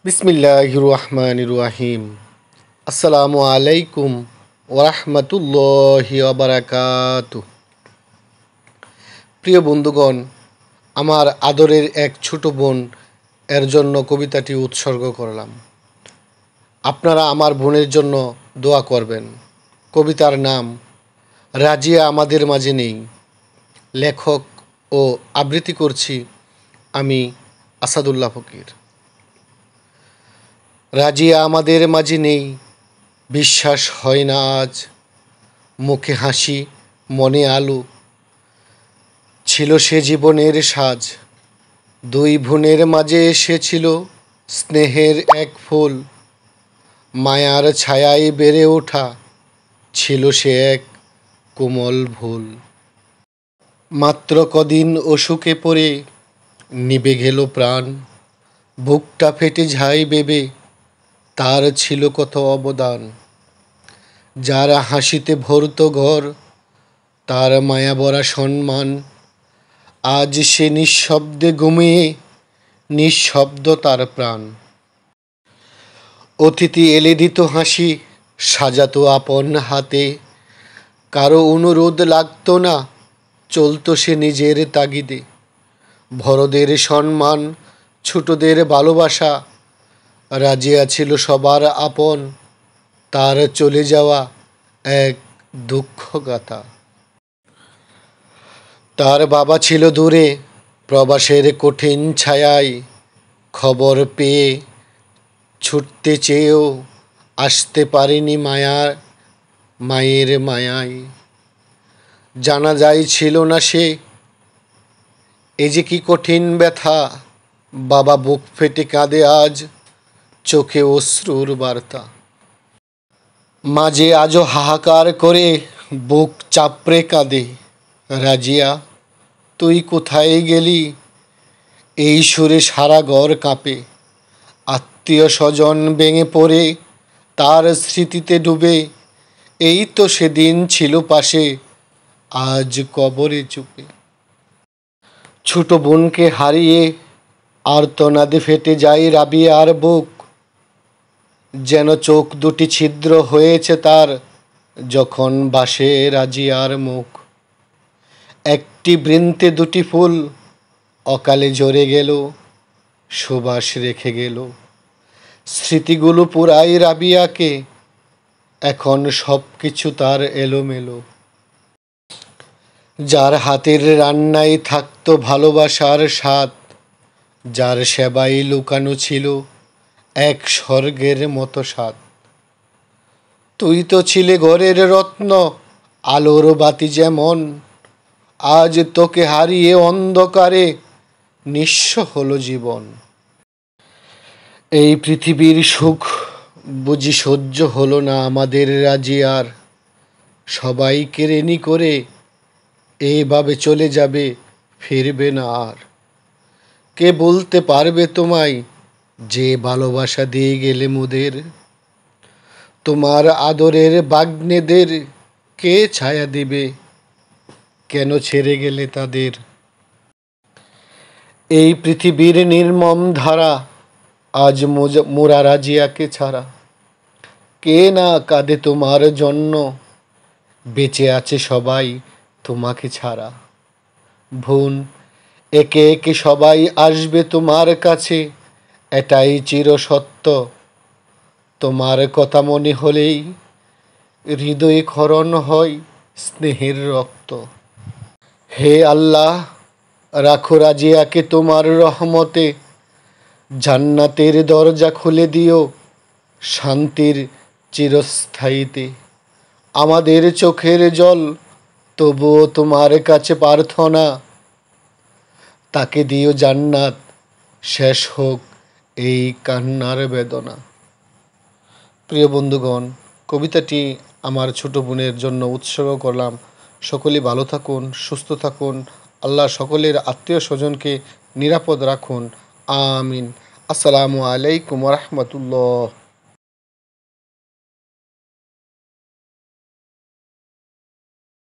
বিসমিল্লাহির রহমানির রহিম। আসসালামু আলাইকুম ওরহমতুল্লাহি ওয়াবারাকাতুহু। প্রিয় বন্ধুগণ, আমার আদরের এক ছোট বোন এর জন্য কবিতাটি উৎসর্গ করলাম। আপনারা আমার বোনের জন্য দোয়া করবেন। কবিতার নাম রাজিয়া আমাদের মাঝে নেই। লেখক ও আবৃত্তি করছি আমি আসাদুল্লাহ ফকির। রাজিয়া আমাদের মাঝে নেই, বিশ্বাস হয় না আজ। মুখে হাসি, মনে আলো, ছিল সে জীবনের সাজ। দুই বোনের মাঝে এসেছিল স্নেহের এক ফুল। মায়ার ছায়ায় বেড়ে ওঠা ছিল সে এক কোমল ভুল। মাত্র কদিন অসুখে পড়ে নিভে গেল প্রাণ। বুকটা ফেটে যায় ভেবে তার ছিল কত অবদান। যারা হাসিতে ভরত ঘর, তার মায়া ভরা সম্মান। আজ সে নিঃশব্দে ঘুমিয়ে, নিঃশব্দ তার প্রাণ। অতিথি এলে দিত হাসি, সাজাতো আপন হাতে। কারো অনুরোধ লাগতো না, চলতো সে নিজের তাগিদে। বড়দের সম্মান, ছোটদের ভালোবাসা, রাজিয়া ছিল সবার আপন। তার চলে যাওয়া এক দুঃখগাথা। তার বাবা ছিল দূরে, প্রবাসের কঠিন ছায়ায়। খবর পেয়ে ছুটতে চেয়েও আসতে পারেনি মায়ের মায়ায়। জানাজায় ছিল না সে, এ যে কি কঠিন ব্যথা। বাবা বুক ফেটে কাঁদে আজ, চোখে অশ্রুর বার্তা। মাঝে আজও হাহাকার করে বুক চাপড়ে কাঁদে। রাজিয়া, তুই কোথায় গেলি? এই সুরে সারা ঘর কাঁপে। আত্মীয় স্বজন ভেঙে পড়ে তার স্মৃতিতে ডুবে। এই তো সেদিন ছিল পাশে, আজ কবরে চুপে। ছোট বোনকে হারিয়ে আর্তনাদে ফেটে যায় রাবিয়ার বুক। যেন চোখ দুটি ছিদ্র হয়েছে তার, যখন বাসে রাজিয়ার মুখ। একটি বৃন্তে দুটি ফুল অকালে ঝরে গেল, সুবাস রেখে গেল। স্মৃতিগুলো পুরাই রাবিয়াকে, এখন সব কিছু তার এলোমেলো। যার হাতের রান্নায় থাকতো ভালোবাসার স্বাদ, যার সেবায় লুকানো ছিল এক স্বর্গের মতো স্বাদ। তুই তো ছিলে ঘরের রত্ন, আলোর বাতি যেমন। আজ তোকে হারিয়ে অন্ধকারে নিঃস্ব হলো জীবন। এই পৃথিবীর সুখ বুঝি সহ্য হলো না আমাদের রাজিয়ার। সবাই কেড়েনি করে এইভাবে চলে যাবে, ফিরবে না আর। কে বলতে পারবে তোমায় যে ভালোবাসা দিয়ে গেলে মোদের? তোমার আদরের বাগ্নেদের কে ছায়া দিবে? কেন ছেড়ে গেলে তাদের? এই পৃথিবীর নির্মম ধারা আজ মোরা রাজিয়াকে ছাড়া। কে না কাঁদে তোমার জন্য? বেঁচে আছে সবাই তোমাকে ছাড়া। বোন, একে একে সবাই আসবে তোমার কাছে, এটাই চিরসত্য। তোমার কথা মনে হলেই হৃদয়ে ক্ষরণ হয় স্নেহের রক্ত। হে আল্লাহ, রাখো রাজিয়াকে তোমার রহমতে। জান্নাতের দরজা খুলে দিও শান্তির চিরস্থায়ীতে। আমাদের চোখের জল তবুও তোমার কাছে প্রার্থনা। তাকে দিও জান্নাত, শেষ হোক এই কান্নার বেদনা। প্রিয় বন্ধুগণ, কবিতাটি আমার ছোট বোনের জন্য উৎসর্গ করলাম। সকলেই ভালো থাকুন, সুস্থ থাকুন। আল্লাহ সকলের আত্মীয় স্বজনকে নিরাপদ রাখুন। আমিন। আসসালামু আলাইকুম রহমতুল্লাহ।